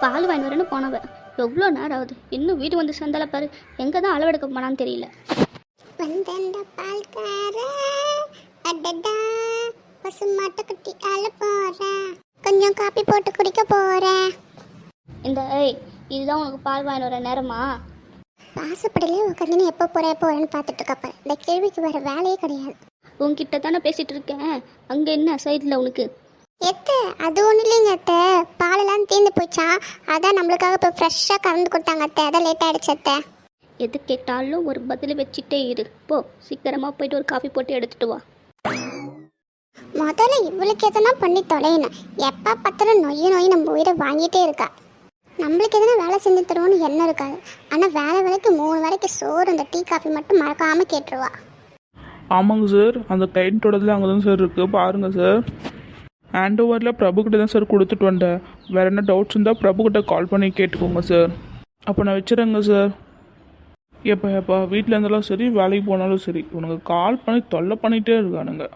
பால் வாங்கி வரேன்னு போனவ எவ்வளோ நேரம் ஆகுது, இன்னும் வீடு வந்து சேர்ந்தால பாரு. எங்கே தான் அளவெடுக்க போனான்னு தெரியல. வந்தண்ட பால்கார அடடா பசுமாட்டு குட்டி அழ போறேன், கொஞ்சம் காப்பி போட்டு குடிக்க போறேன். இந்த இதுதான் உனக்கு பால் வாங்கி வர நேரமா? வாசப்படிலே உட்காந்து எப்போ போறேன்னு பார்த்துட்டு இருக்கப்ப இந்த கேள்விக்கு வர வேலையே கிடையாது. உன்கிட்ட தானே பேசிகிட்டு இருக்கேன், அங்கே என்ன சைடில் உனக்கு? எத்த அது ஒன்றும் இல்லைங்க அத்தை, பாலெல்லாம் தீர்ந்து போச்சான், அதான் நம்மளுக்காக இப்போ ஃப்ரெஷ்ஷாக கறந்து கொடுத்தாங்க அத்தை, அதான் லேட் ஆகிடுச்சு அத்தை. எது கேட்டாலும் ஒரு பதில் வச்சுட்டே இரு. போ சீக்கிரமாக போயிட்டு ஒரு காஃபி போட்டு எடுத்துட்டு வா. முதல்ல இவளுக்கு எதனா பண்ணி தொலையணும், எப்போ பார்த்தாலும் நொய் நம்ம உயிரை வாங்கிட்டே இருக்கா. நம்மளுக்கு எதனா வேலை செஞ்சு தருவோன்னு எண்ணம் இருக்காது, ஆனால் வேலைக்கு 3 வேளைக்கு சோறு இந்த டீ காஃபி மட்டும் மறக்காமல் கேட்டுருவா. ஆமாங்க சார், அந்த கிளைண்ட்டோடதுல அங்கே தான் சார் இருக்குது, பாருங்கள் சார். ஹேண்ட் ஓவரில் பிரபுக்கிட்ட தான் சார் கொடுத்துட்டு வந்தேன். வேறு என்ன டவுட்ஸ் இருந்தால் பிரபுக்கிட்ட கால் பண்ணி கேட்டுக்கோங்க சார். அப்போ நான் வச்சுறேங்க சார். எப்போ வீட்டில் இருந்தாலும் சரி வேலைக்கு போனாலும் சரி உனக்கு கால் பண்ணி தொல்லை பண்ணிகிட்டே இருக்கானுங்க.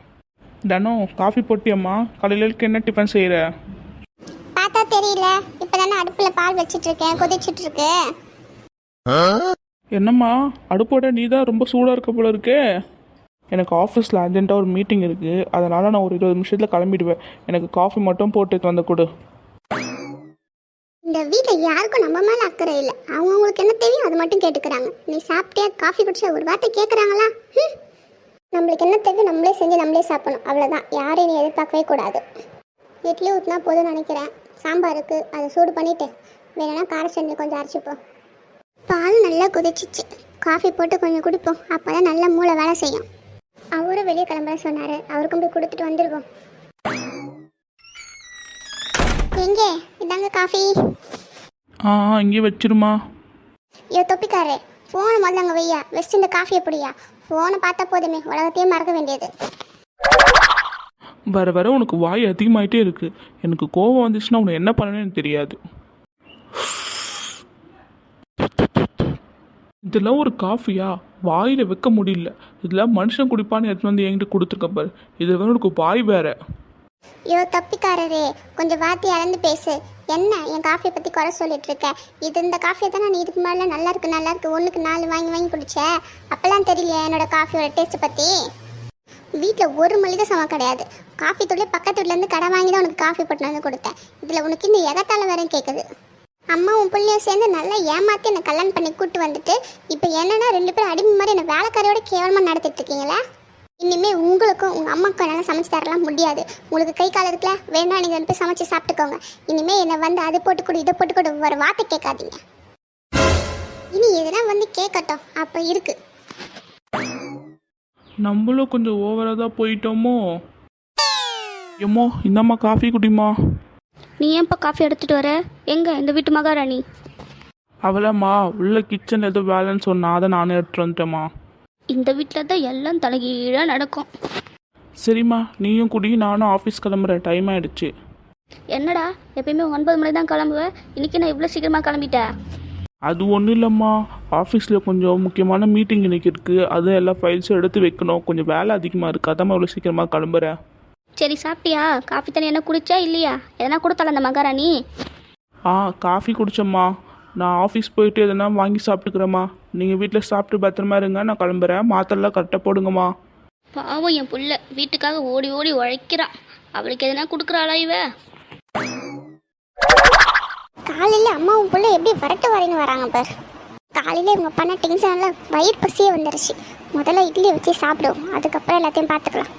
தினம் காஃபி போட்டியம்மா, காலையிலுக்கு என்ன டிஃபன் செய்கிற? பார்த்தா தெரியல, இப்போ தானே அடுப்பில் பால் வச்சிட்டு இருக்கேன், கொதிச்சுட்டு இருக்கு. என்னம்மா அடுப்போட நீ தான் ரொம்ப சூடாக இருக்க போல இருக்கே. எனக்கு ஆஃபீஸில் அர்ஜென்ட்டாக ஒரு மீட்டிங் இருக்குது, அதனால் நான் ஒரு 20 நிமிஷத்தில் கிளம்பிடுவேன். எனக்கு காஃபி மட்டும் போட்டு வந்து கொடு. இந்த வீட்டில் யாருக்கும் நம்ம மேலே அக்கறை இல்லை, அவங்களுக்கு என்ன தெரியும் அது மட்டும் கேட்டுக்கிறாங்க. நீ சாப்பிட்டியா, காஃபி குடிச்சா ஒரு வார்த்தை கேட்குறாங்களா? நம்மளுக்கு என்ன தெரியும் நம்மளே செஞ்சு நம்மளே சாப்பிடணும், அவ்வளோதான். யாரையும் நீ எதிர்பார்க்கவே கூடாது. இட்லி ஊற்றினா போதும்னு நினைக்கிறேன், சாம்பார் இருக்குது அதை சூடு பண்ணிவிட்டு வேணும்னா கார சட்னி கொஞ்சம் அரைச்சிப்போம். பால் நல்லா கொதிச்சிச்சு, காஃபி போட்டு கொஞ்சம் குடிப்போம், அப்போ தான் நல்லா மூளை வேலை செய்யும். அவரும் வெளியே கிளம்புற சொன்னார், அவருக்கும் போய் கொடுத்துட்டு வந்துடுவோம். எங்கே இதாங்க காஃபி. இங்கே வச்சிருமா. ஐயோ தொப்பிக்காரே, ஃபோனை முதல்ல அங்கே வையா, வெஸ்ட் இந்த காஃபி எப்படியா? ஃபோனை பார்த்தா போதுமே உலகத்தையும் மறக்க வேண்டியது. வர வர உனக்கு வாய் அதிகமாகிட்டே இருக்குது. எனக்கு கோவம் வந்துச்சுன்னா உனக்கு என்ன பண்ணணும்னு எனக்கு தெரியாது. இதெல்லாம் ஒரு காஃபியா? வாயில் வைக்க முடியல. இதெல்லாம் மனுஷன் குடிப்பான்னு எடுத்து வந்து என்கிட்ட கொடுத்துருக்க பாரு. இது வேற உனக்கு வாய் வேற. ஐயோ தப்பிக்காரரே, கொஞ்சம் வார்த்தை அளந்து பேசு. என்ன என் காஃபியை பற்றி குறை சொல்லிட்டு இருக்க? இந்த காஃபியை தானே நீ இதுக்கு மேலே நல்லா இருக்கு 1க்கு 4 வாங்கி குடிச்ச. அப்போல்லாம் தெரியலையா என்னோட காஃபியோட டேஸ்ட்டை பற்றி? வீட்டில் ஒரு மளிகை சமம் கிடையாது, காஃபி தூளே பக்கத்து வீட்டிலேருந்து கடை வாங்கி தான் உனக்கு காஃபி போட்டு வந்து கொடுத்தேன். இதில் உனக்கு இந்த எகத்தால வேற கேட்குது. அம்மா உன் பிள்ளையும் சேர்ந்து நல்லா ஏமாற்றி என்னை கல்யாணம் பண்ணி கூப்பிட்டு வந்துட்டு இப்போ என்னன்னா 2 பேரும் அடிமை மாதிரி என்னை வேலைக்காரியோட கேவலமாக நடத்திட்டு இருக்கீங்களா? இனிமேல் உங்களுக்கும் உங்கள் அம்மாவுக்கும் என்னால் சமைச்சு தரலாம் முடியாது. உங்களுக்கு கை காலம் இருக்குல்ல, வேணா நீங்கள் 2 பேர் சமைச்சு சாப்பிட்டுக்கோங்க. இனிமேல் என்னை வந்து அதை போட்டுக்கொடு இதை போட்டுக்கொடு ஒரு வார்த்தை கேட்காதீங்க. இனி எதுனா வந்து கேட்கட்டும், அப்போ இருக்கு. நம்மளும் கொஞ்சம் ஓவராக தான் போயிட்டோமோ. ஏமோ இந்தம்மா காஃபி குடிமா. நீ ஏன்ப்பா காஃபி எடுத்துகிட்டு வர? எங்கே இந்த வீட்டு மகாராணி? அவளம்மா உள்ள கிச்சனில் ஏதோ வேலைன்னு சொன்னா, அதை நானே எடுத்துட்டு வந்துட்டேம்மா. இந்த வீட்டில் தான் எல்லாம் தலைகீழாக நடக்கும். சரிம்மா நீயும் குடி, நானும் ஆஃபீஸ் கிளம்புறேன், டைம் ஆகிடுச்சு. என்னடா எப்பயுமே 9 மணி தான் கிளம்புவேன், இன்னைக்கு நான் இவ்வளோ சீக்கிரமாக கிளம்பிட்டேன்? அது ஒன்றும் இல்லைம்மா, ஆஃபீஸில் கொஞ்சம் முக்கியமான மீட்டிங் இன்னைக்கு இருக்குது, அது எல்லா ஃபைல்ஸும் எடுத்து வைக்கணும், கொஞ்சம் வேலை அதிகமாக இருக்குது, அதான் இவ்வளோ சீக்கிரமாக கிளம்புறேன். சரி சாப்பிட்டியா? காஃபி தண்ணி என்ன குடிச்சா இல்லையா? எதனா கொடுத்தால அந்த மகாராணி? காஃபி குடிச்சம்மா. நான் ஆஃபீஸ் போயிட்டு எதனா வாங்கி சாப்பிட்டுக்கிறேம்மா. நீங்கள் வீட்டில் சாப்பிட்டு பத்திரமா இருங்க, நான் கிளம்புறேன். மாத்திரெல்லாம் கரெக்டாக போடுங்கம்மா. பாவம் என் புள்ள வீட்டுக்காக ஓடி ஓடி உழைக்கிறான், அவளுக்கு எதனா கொடுக்குறாளா இவ? காலையில் அம்மாவும் பிள்ளை எப்படி வரட்டு வரேன்னு வராங்க பார். காலையில் இவங்க பண்ண டென்ஷனில் வயிறு பசியே வந்துருச்சு. முதல்ல இட்லி வச்சு சாப்பிடுவோம், அதுக்கப்புறம் எல்லாத்தையும் பார்த்துக்கலாம்.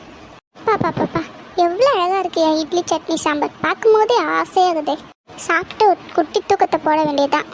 பாப்பா எவ்வளோ அழகாக இருக்கு என் இட்லி சட்னி சாம்பார், பார்க்கும் போதே ஆசையாகுதே. சாப்பிட்டு ஒரு குட்டி தூக்கத்தை போட வேண்டியதுதான்.